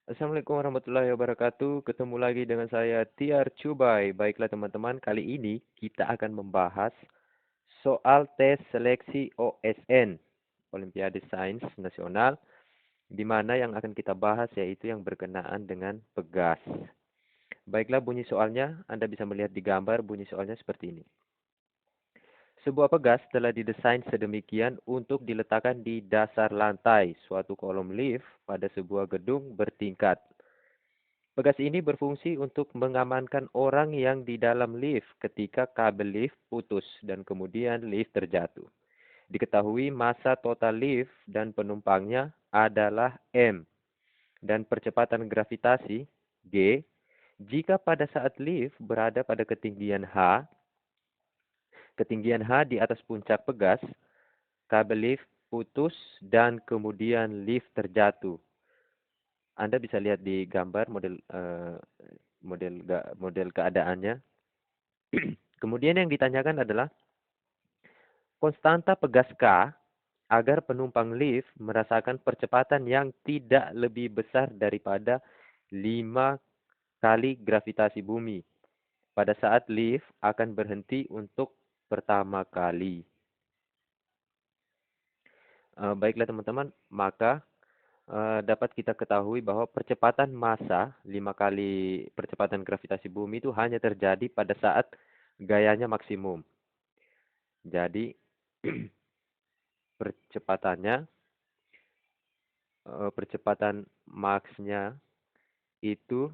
Assalamualaikum warahmatullahi wabarakatuh. Ketemu lagi dengan saya Tiar Cubai. Baiklah teman-teman, kali ini kita akan membahas soal tes seleksi OSN, Olimpiade Sains Nasional, di mana yang akan kita bahas yaitu yang berkenaan dengan pegas. Baiklah, bunyi soalnya, Anda bisa melihat di gambar bunyi soalnya seperti ini. Sebuah pegas telah didesain sedemikian untuk diletakkan di dasar lantai suatu kolom lift pada sebuah gedung bertingkat. Pegas ini berfungsi untuk mengamankan orang yang di dalam lift ketika kabel lift putus dan kemudian lift terjatuh. Diketahui massa total lift dan penumpangnya adalah M dan percepatan gravitasi G jika pada saat lift berada pada ketinggian H di atas puncak pegas, kabel lift putus dan kemudian lift terjatuh. Anda bisa lihat di gambar model keadaannya. Kemudian yang ditanyakan adalah konstanta pegas K agar penumpang lift merasakan percepatan yang tidak lebih besar daripada 5 kali gravitasi bumi pada saat lift akan berhenti untuk pertama kali. Baiklah teman-teman, maka dapat kita ketahui bahwa percepatan massa 5 kali percepatan gravitasi bumi itu hanya terjadi pada saat gayanya maksimum. Jadi percepatannya, percepatan maksnya itu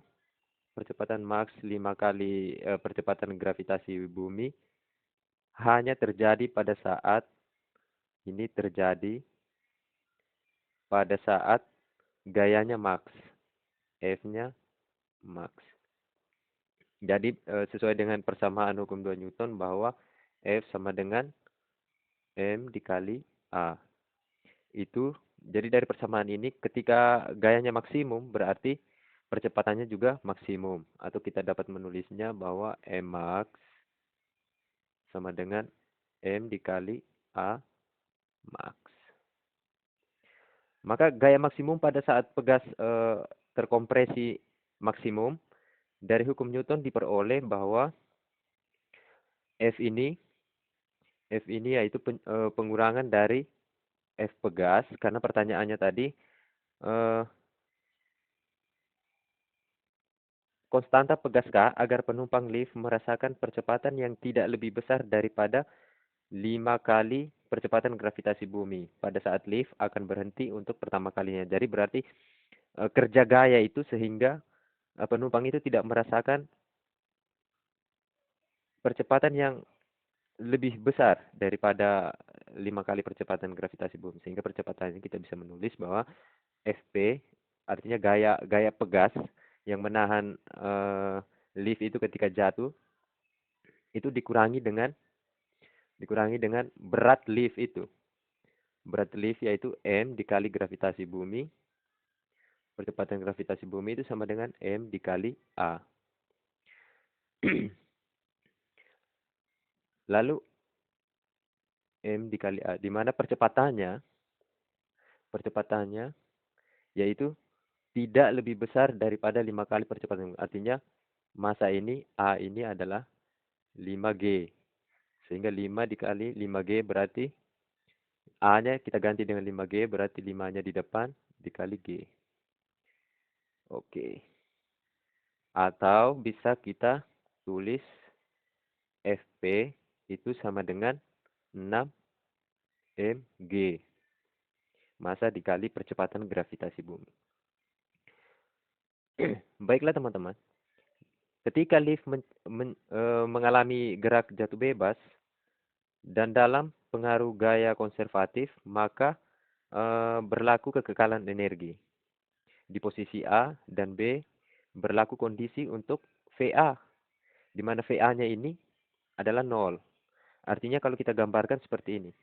percepatan maks 5 kali percepatan gravitasi bumi hanya terjadi pada saat ini terjadi pada saat gayanya maks, F-nya maks. Jadi sesuai dengan persamaan hukum 2 Newton bahwa F sama dengan M dikali A. Itu jadi dari persamaan ini ketika gayanya maksimum berarti percepatannya juga maksimum. Atau kita dapat menulisnya bahwa M max sama dengan M dikali A max. Maka gaya maksimum pada saat pegas terkompresi maksimum dari hukum Newton diperoleh bahwa F ini yaitu pengurangan dari F pegas, karena pertanyaannya tadi eh, konstanta pegas K agar penumpang lift merasakan percepatan yang tidak lebih besar daripada 5 kali percepatan gravitasi bumi pada saat lift akan berhenti untuk pertama kalinya. Jadi berarti kerja gaya itu sehingga penumpang itu tidak merasakan percepatan yang lebih besar daripada 5 kali percepatan gravitasi bumi. Sehingga percepatannya kita bisa menulis bahwa Fp artinya gaya pegas yang menahan lift itu ketika jatuh itu dikurangi dengan berat lift itu. Berat lift yaitu M dikali gravitasi bumi. Percepatan gravitasi bumi itu sama dengan M dikali A. Lalu M dikali A, di mana percepatannya yaitu tidak lebih besar daripada 5 kali percepatan. Artinya massa ini, A ini adalah 5G. Sehingga 5 dikali 5G berarti A-nya kita ganti dengan 5G, berarti 5-nya di depan dikali G. Oke. Atau bisa kita tulis Fp itu sama dengan 6mg. Massa dikali percepatan gravitasi bumi. Baiklah teman-teman. Ketika lift mengalami gerak jatuh bebas dan dalam pengaruh gaya konservatif, maka berlaku kekekalan energi. Di posisi A dan B berlaku kondisi untuk VA, di mana VA-nya ini adalah 0. Artinya kalau kita gambarkan seperti ini.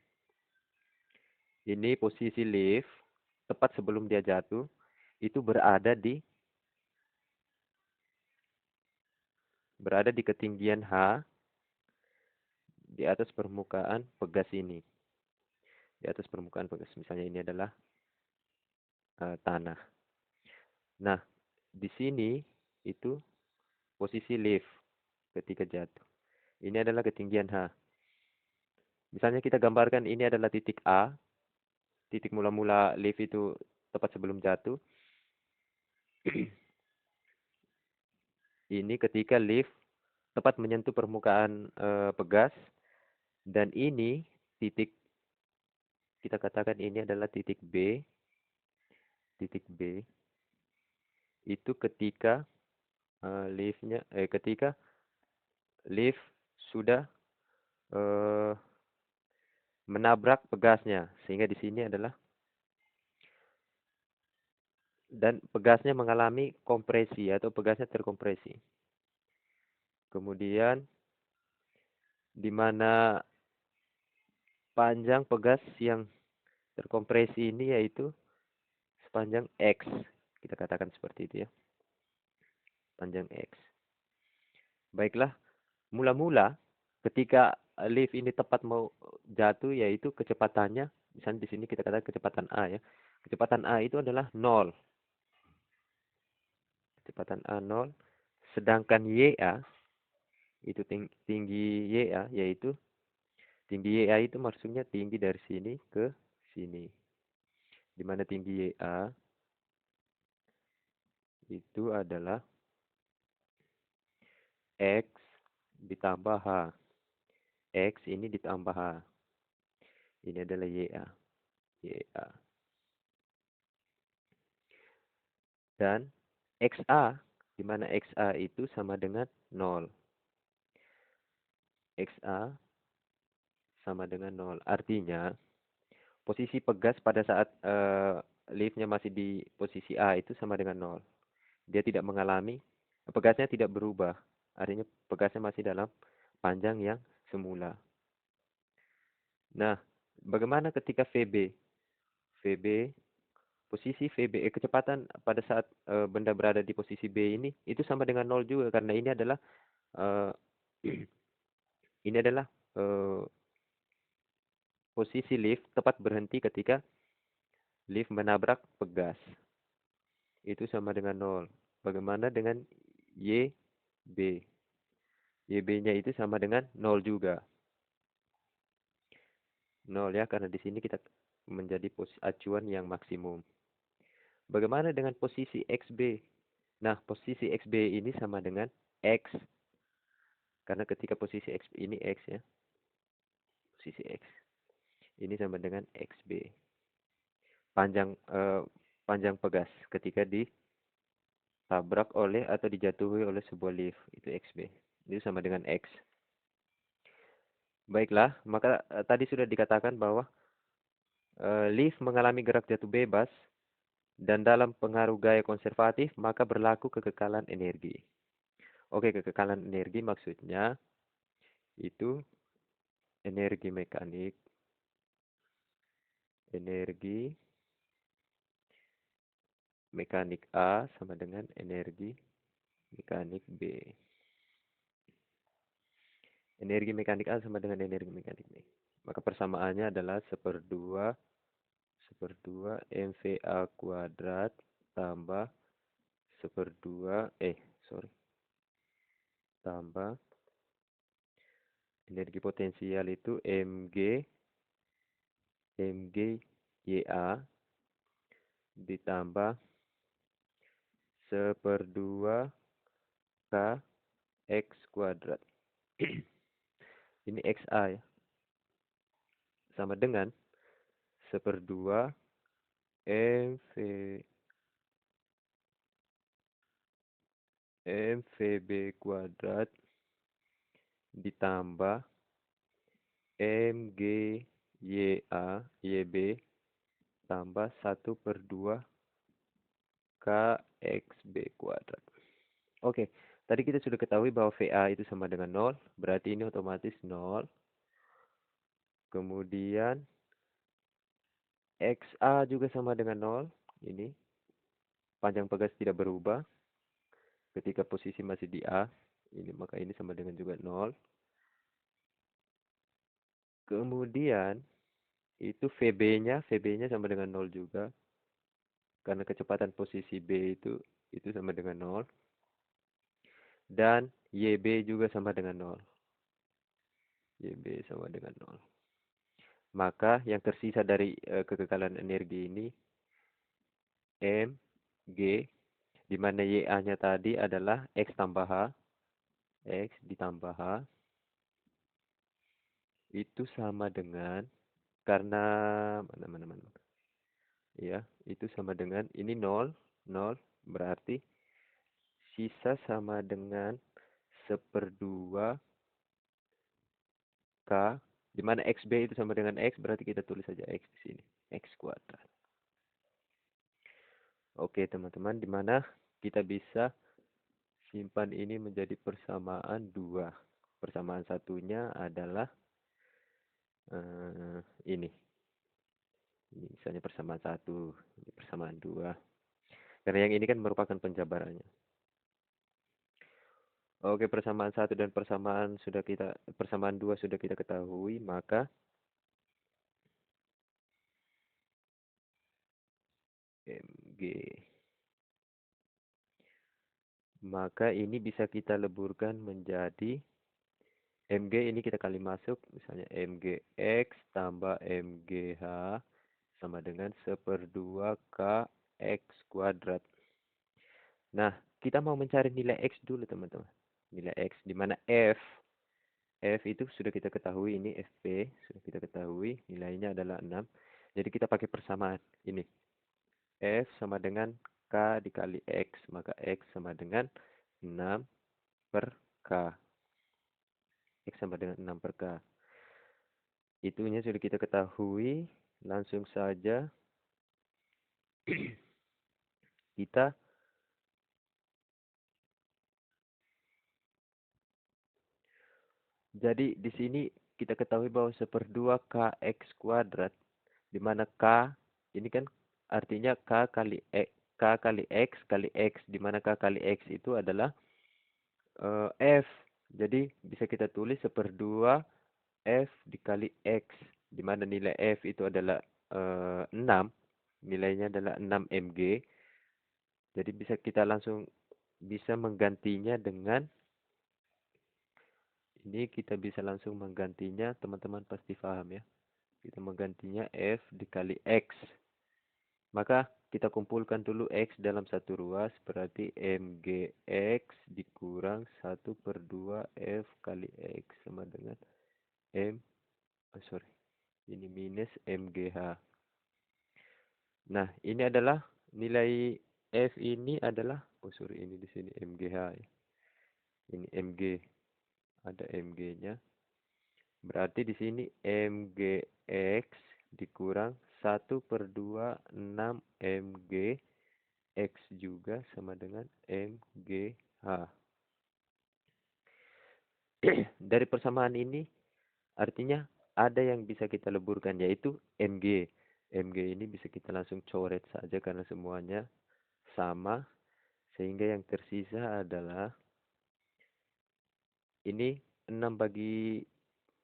Ini posisi lift, tepat sebelum dia jatuh, itu berada di ketinggian H di atas permukaan pegas ini. Di atas permukaan pegas. Misalnya ini adalah tanah. Nah, Di sini itu posisi leaf ketika jatuh. Ini adalah ketinggian H. Misalnya kita gambarkan ini adalah titik A, titik mula-mula leaf itu tepat sebelum jatuh. Ini ketika leaf tepat menyentuh permukaan pegas, dan ini titik, kita katakan ini adalah titik B. Titik B itu ketika ketika leaf sudah eh, menabrak pegasnya, sehingga di sini adalah, dan pegasnya mengalami kompresi atau pegasnya terkompresi. Kemudian di mana panjang pegas yang terkompresi ini yaitu sepanjang X. Kita katakan seperti itu ya. Panjang X. Baiklah, mula-mula ketika leaf ini tepat mau jatuh yaitu kecepatannya, misalnya di sini kita katakan kecepatan A ya. Kecepatan A itu adalah 0. Kecepatan A 0. Sedangkan YA itu tinggi YA yaitu tinggi YA itu maksudnya tinggi dari sini ke sini. Di mana tinggi YA itu adalah X ditambah H. X ini ditambah H. Ini adalah YA. YA. Dan XA, di mana XA itu sama dengan 0. XA sama dengan 0. Artinya, posisi pegas pada saat leaf-nya masih di posisi A itu sama dengan 0. Dia tidak mengalami, pegasnya tidak berubah. Artinya pegasnya masih dalam panjang yang semula. Nah, bagaimana ketika VB? VB, posisi VB, kecepatan pada saat benda berada di posisi B ini, itu sama dengan 0 juga. Karena ini adalah eh, ini adalah eh, posisi lift tepat berhenti ketika lift menabrak pegas. Itu sama dengan 0. Bagaimana dengan YB? YB-nya itu sama dengan 0 juga. 0 ya, karena di sini kita menjadi acuan yang maksimum. Bagaimana dengan posisi XB? Nah, posisi XB ini sama dengan X. Karena ketika posisi X ini X ya. Posisi X. Ini sama dengan XB. Panjang pegas ketika ditabrak oleh atau dijatuhi oleh sebuah lift. Itu XB. Itu sama dengan X. Baiklah, maka tadi sudah dikatakan bahwa lift mengalami gerak jatuh bebas dan dalam pengaruh gaya konservatif maka berlaku kekekalan energi. Oke, kekekalan energi maksudnya itu energi mekanik, energi mekanik A sama dengan energi mekanik B. Energi mekanik A sama dengan energi mekanik B. Maka persamaannya adalah seperdua MVA kuadrat tambah tambah energi potensial itu Mg YA ditambah seperdua K X kuadrat. Ini XA ya. Sama dengan seperdua MVB kuadrat ditambah MG YB tambah 1/2 KXB kuadrat. Oke, tadi kita sudah ketahui bahwa VA itu sama dengan 0, berarti ini otomatis 0. Kemudian XA juga sama dengan 0, ini panjang pegas tidak berubah ketika posisi masih di A, ini maka ini sama dengan juga 0. Kemudian itu VB-nya sama dengan 0 juga karena kecepatan posisi B itu sama dengan 0, dan YB juga sama dengan 0. YB sama dengan 0. Maka yang tersisa dari kekekalan energi ini M, G, di mana YA-nya tadi adalah X tambah H, X ditambah H, itu sama dengan, karena, mana, ya, itu sama dengan, ini 0, 0, berarti sisa sama dengan 1/2 K, di mana XB itu sama dengan X, berarti kita tulis saja X di sini, X kuadrat. Oke teman-teman, di mana kita bisa simpan ini menjadi persamaan 2. Persamaan satunya adalah ini. Ini misalnya persamaan 1, ini persamaan 2. Karena yang ini kan merupakan penjabarannya. Oke, persamaan 1 dan persamaan 2 sudah kita ketahui, maka MG. Maka ini bisa kita leburkan menjadi MG, ini kita kali masuk, misalnya MGX tambah MGH sama dengan 1/2 KX kuadrat. Nah, kita mau mencari nilai X dulu teman-teman. Nilai X, di mana F itu sudah kita ketahui, ini FP, sudah kita ketahui, nilainya adalah 6. Jadi kita pakai persamaan ini. F sama dengan K dikali X, maka X sama dengan 6 per K. X sama dengan 6 per K. Itunya sudah kita ketahui, langsung saja kita jadi di sini kita ketahui bahwa 1/2 KX kuadrat, di mana K ini kan artinya K kali X kali X, di mana K kali X itu adalah F. Jadi bisa kita tulis 1/2 F dikali X, di mana nilai F itu adalah 6, nilainya adalah 6 mg. Jadi kita langsung bisa menggantinya dengan, ini kita bisa langsung menggantinya, teman-teman pasti paham ya. Kita menggantinya F dikali X. Maka kita kumpulkan dulu X dalam satu ruas, berarti MGX dikurang 1/2 F kali X sama dengan ini minus MGH. Nah, ini adalah nilai F ini adalah, ini di sini MGH ya. Ini MG, ada MG-nya. Berarti di sini MGX dikurang 1/2 6 MG X juga sama dengan MGH. Dari persamaan ini artinya ada yang bisa kita leburkan, yaitu MG. MG ini bisa kita langsung coret saja karena semuanya sama. Sehingga yang tersisa adalah ini 6 bagi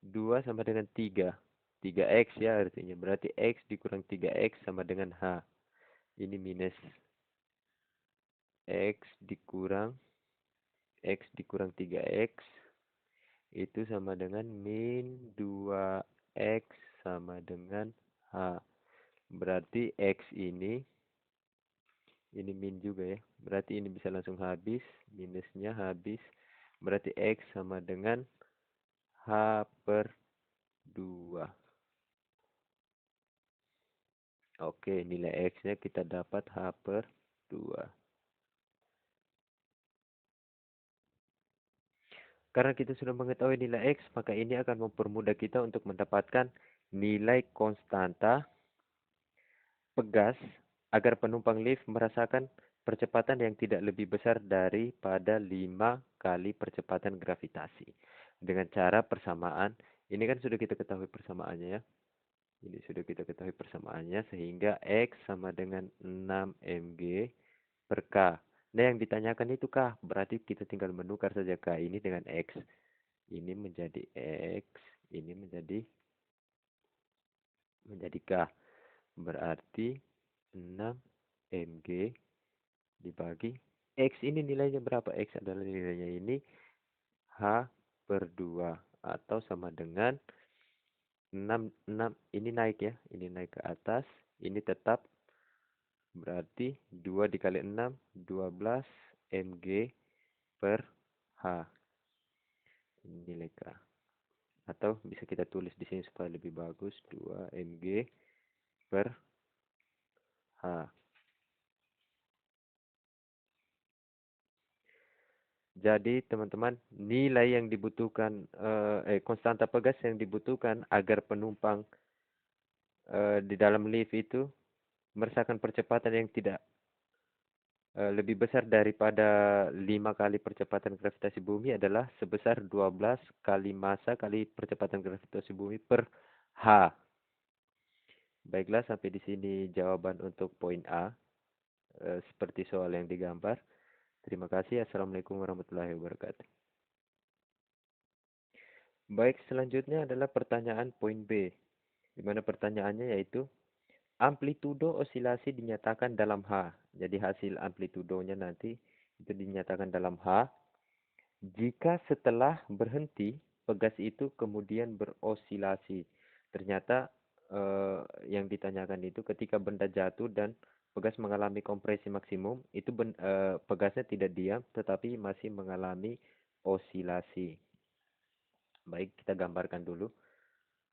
2 sama dengan 3. 3X ya artinya. Berarti X dikurang 3X sama dengan H. Ini minus X dikurang 3X. Itu sama dengan min 2X sama dengan H. Berarti X ini min juga ya. Berarti ini bisa langsung habis. Minusnya habis. Berarti X sama dengan H/2. Oke, nilai X-nya kita dapat H/2. Karena kita sudah mengetahui nilai X, maka ini akan mempermudah kita untuk mendapatkan nilai konstanta pegas agar penumpang lift merasakan percepatan yang tidak lebih besar daripada 5 kali percepatan gravitasi. Dengan cara persamaan, ini kan sudah kita ketahui persamaannya ya. Ini sudah kita ketahui persamaannya, sehingga X sama dengan 6 mg per K. Nah, yang ditanyakan itu K, berarti kita tinggal menukar saja K ini dengan X. Ini menjadi X, ini menjadi K. Berarti 6 MG dibagi X ini nilainya berapa? X adalah nilainya ini H per 2 atau sama dengan 6 ini naik ya, ini naik ke atas, ini tetap berarti 2 dikali 6, 12 mg per H. Ini nilai K. Atau bisa kita tulis di sini supaya lebih bagus, 2 mg per H. Jadi teman-teman, nilai yang dibutuhkan, konstanta pegas yang dibutuhkan agar penumpang di dalam lift itu merasakan percepatan yang tidak lebih besar daripada 5 kali percepatan gravitasi bumi adalah sebesar 12 kali massa kali percepatan gravitasi bumi per H. Baiklah, sampai di sini jawaban untuk poin A, seperti soal yang digambar. Terima kasih. Assalamualaikum warahmatullahi wabarakatuh. Baik, selanjutnya adalah pertanyaan poin B, di mana pertanyaannya yaitu amplitudo osilasi dinyatakan dalam H. Jadi hasil amplitudonya nanti itu dinyatakan dalam H. Jika setelah berhenti, pegas itu kemudian berosilasi. Ternyata yang ditanyakan itu ketika benda jatuh dan pegas mengalami kompresi maksimum, itu pegasnya tidak diam tetapi masih mengalami osilasi. Baik, kita gambarkan dulu.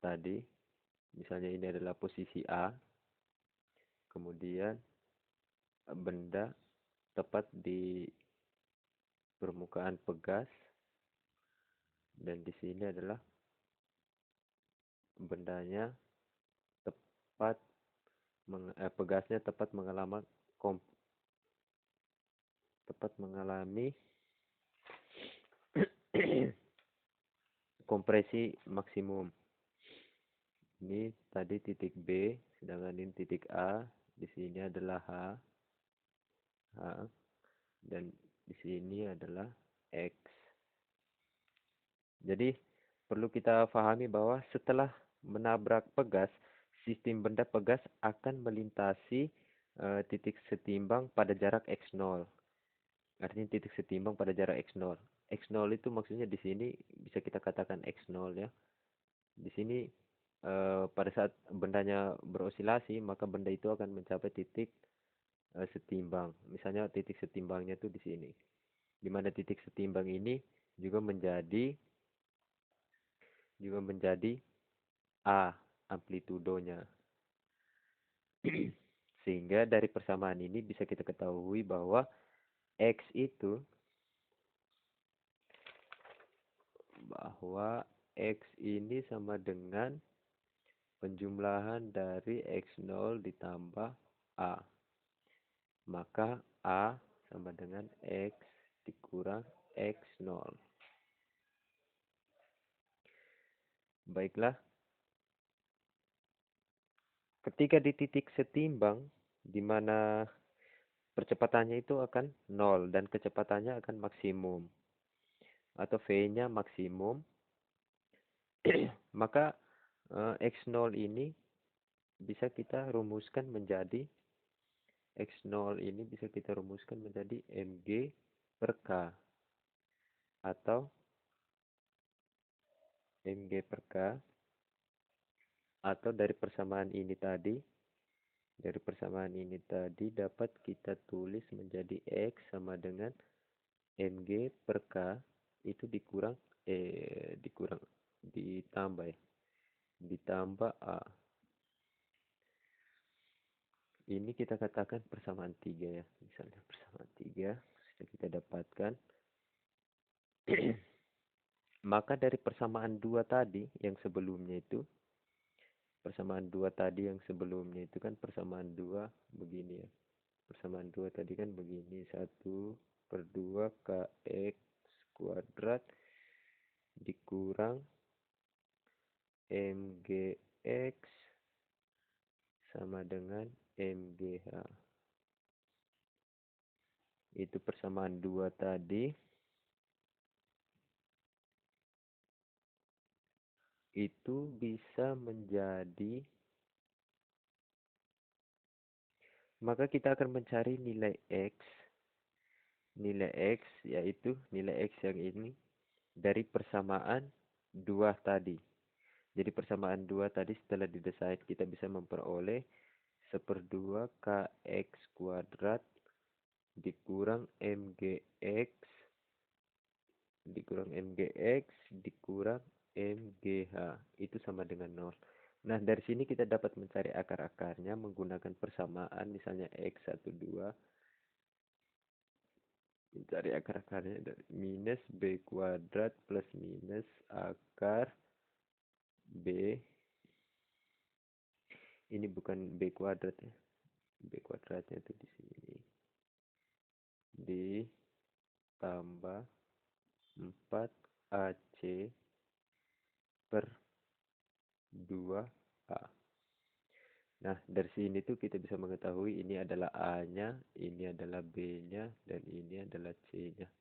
Tadi, misalnya ini adalah posisi A, kemudian benda tepat di permukaan pegas, dan di sini adalah bendanya tepat pegasnya tepat mengalami kompresi maksimum. Ini tadi titik B, sedangkan ini titik A. Di sini adalah H, dan di sini adalah X. Jadi perlu kita pahami bahwa setelah menabrak pegas, sistem benda pegas akan melintasi titik setimbang pada jarak X0. Artinya titik setimbang pada jarak X0. X0 itu maksudnya di sini bisa kita katakan X0 ya. Di sini pada saat bendanya berosilasi, maka benda itu akan mencapai titik setimbang. Misalnya titik setimbangnya itu di sini. Di mana titik setimbang ini juga menjadi A amplitudonya. Sehingga dari persamaan ini bisa kita ketahui bahwa X ini sama dengan penjumlahan dari X0 ditambah A. Maka A sama dengan X dikurang X0. Baiklah. Ketika di titik setimbang, di mana percepatannya itu akan 0 dan kecepatannya akan maksimum, atau V-nya maksimum, maka X0 ini bisa kita rumuskan menjadi mg per K, atau mg per K, atau dari persamaan ini tadi dapat kita tulis menjadi X sama dengan mg per K itu ditambah A. Ini kita katakan persamaan 3 ya. Misalnya persamaan 3 sudah kita dapatkan. Maka dari persamaan 2 tadi yang sebelumnya itu, kan persamaan 2 begini ya. Persamaan 2 tadi kan begini. 1/2 kx kuadrat dikurang mgx sama dengan mgh. Itu persamaan 2 tadi. Itu bisa menjadi Maka kita akan mencari nilai X. Nilai X yaitu nilai X yang ini dari persamaan 2 tadi. Jadi persamaan 2 tadi setelah didesain kita bisa memperoleh 1/2 kx kuadrat dikurang mgx dikurang mgh itu sama dengan 0. Nah, dari sini kita dapat mencari akar-akarnya menggunakan persamaan misalnya x12. Mencari akar-akarnya dari minus b kuadrat plus minus akar b. Ini bukan b kuadrat ya. B kuadratnya itu di sini. Ditambah 4ac per 2a. Nah, dari sini tuh kita bisa mengetahui ini adalah A-nya, ini adalah B-nya, dan ini adalah C-nya.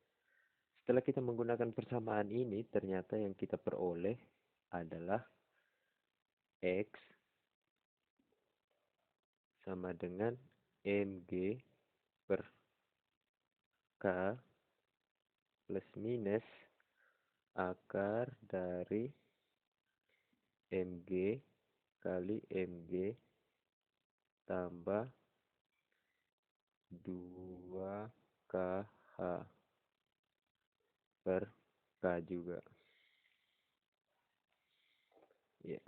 Setelah kita menggunakan persamaan ini, ternyata yang kita peroleh adalah X sama dengan mg per k plus minus akar dari mg kali mg tambah 2kh per k juga. Ya,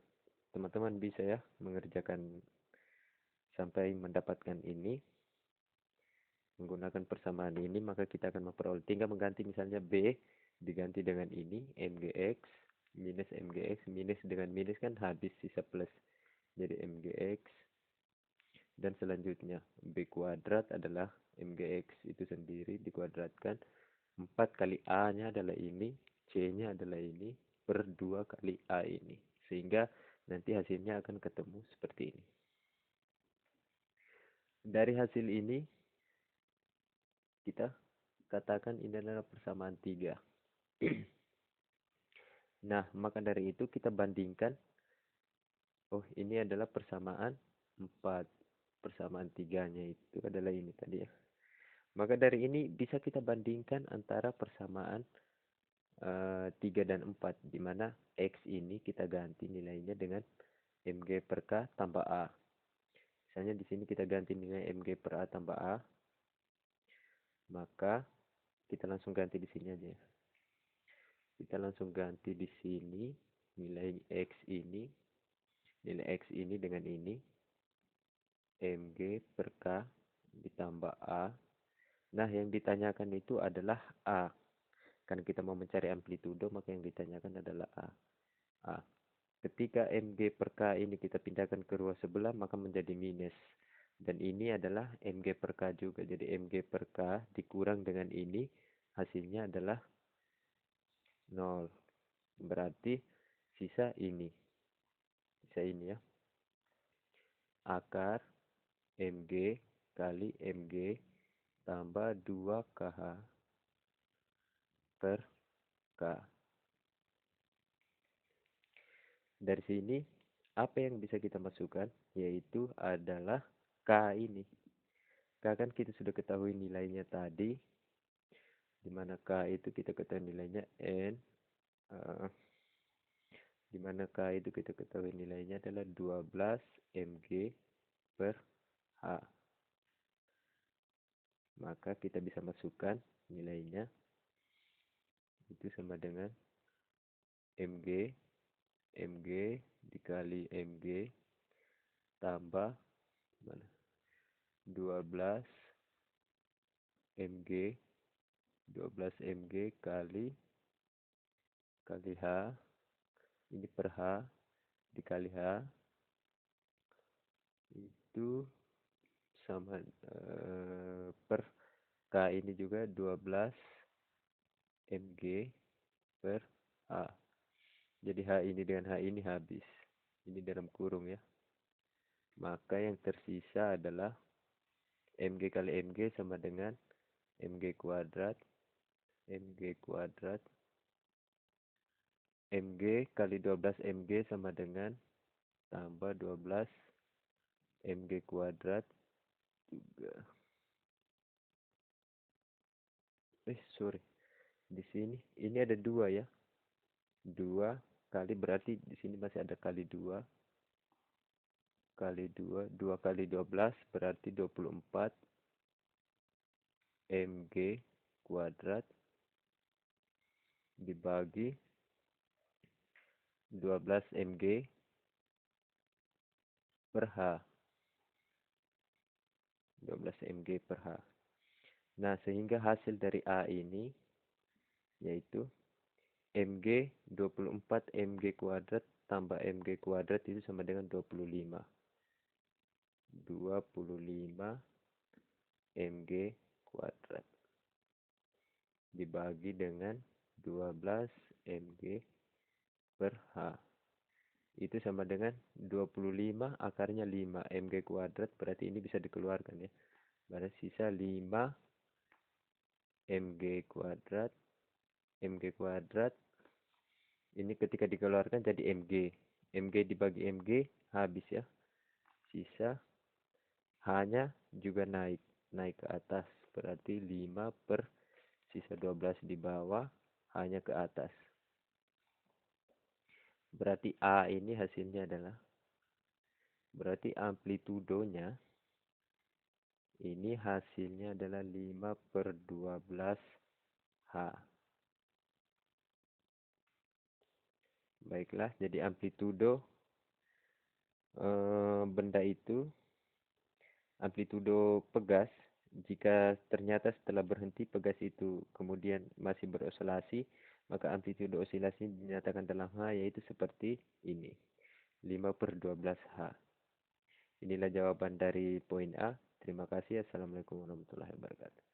teman-teman bisa ya mengerjakan sampai mendapatkan ini. Menggunakan persamaan ini, maka kita akan memperoleh. Tinggal mengganti misalnya B diganti dengan ini, mgx, minus dengan minus kan habis, sisa plus. Jadi mgx, dan selanjutnya B kuadrat adalah mgx itu sendiri dikuadratkan. 4 kali A-nya adalah ini, C-nya adalah ini, per 2 kali A ini. Sehingga nanti hasilnya akan ketemu seperti ini. Dari hasil ini, kita katakan ini adalah persamaan 3. Nah, maka dari itu kita bandingkan. Oh, ini adalah persamaan 4. Persamaan 3-nya itu adalah ini tadi ya. Maka dari ini bisa kita bandingkan antara persamaan 3 dan 4. Di mana X ini kita ganti nilainya dengan mg per k tambah A. Misalnya di sini kita ganti nilai mg per A tambah A. Maka kita langsung ganti di sini aja ya. Kita langsung ganti di sini nilai X ini. Nilai X ini dengan ini. mg per k ditambah A. Nah, yang ditanyakan itu adalah A. Karena kita mau mencari amplitudo, maka yang ditanyakan adalah A. A. Ketika mg per k ini kita pindahkan ke ruas sebelah, maka menjadi minus. Dan ini adalah mg per k juga. Jadi mg per k dikurang dengan ini, hasilnya adalah 0. Berarti sisa ini. Sisa ini ya. Akar mg kali mg tambah 2kh per k. Dari sini, apa yang bisa kita masukkan? Yaitu adalah k ini. K kan kita sudah ketahui nilainya tadi. Di mana k itu kita ketahui nilainya n. Di mana k itu kita ketahui nilainya adalah 12 mg per h. Maka kita bisa masukkan nilainya. Itu sama dengan mg dikali mg tambah 12 mg kali h, ini per h dikali h, itu sama per k ini juga 12 mg per h. Jadi h ini dengan h ini habis. Ini dalam kurung ya. Maka yang tersisa adalah mg kali mg sama dengan mg kuadrat mg kali 12 mg sama dengan tambah 12 mg kuadrat juga. Sorry. Di sini, ini ada 2 ya. 2 kali berarti di sini masih ada kali 2. Kali 2, 2 kali 12 berarti 24 mg kuadrat dibagi 12 mg per H. 12 mg per H. Nah, sehingga hasil dari A ini yaitu mg 24 mg kuadrat tambah mg kuadrat itu sama dengan 25. 25 mg kuadrat dibagi dengan 12 mg per H. Itu sama dengan 25 akarnya 5 mg kuadrat, berarti ini bisa dikeluarkan ya. Berarti sisa 5 mg kuadrat. Mg kuadrat ini ketika dikeluarkan jadi mg. Mg dibagi mg habis ya. Sisa H-nya juga naik ke atas. Berarti 5 per sisa 12 di bawah, H-nya ke atas. Berarti A ini hasilnya adalah, berarti amplitudonya ini hasilnya adalah 5 per 12 H. Baiklah, jadi amplitudo benda itu, amplitudo pegas, jika ternyata setelah berhenti pegas itu kemudian masih beroscilasi, maka amplitudo osilasi dinyatakan dalam H yaitu seperti ini, 5 per 12 H. Inilah jawaban dari poin A. Terima kasih. Assalamualaikum warahmatullahi wabarakatuh.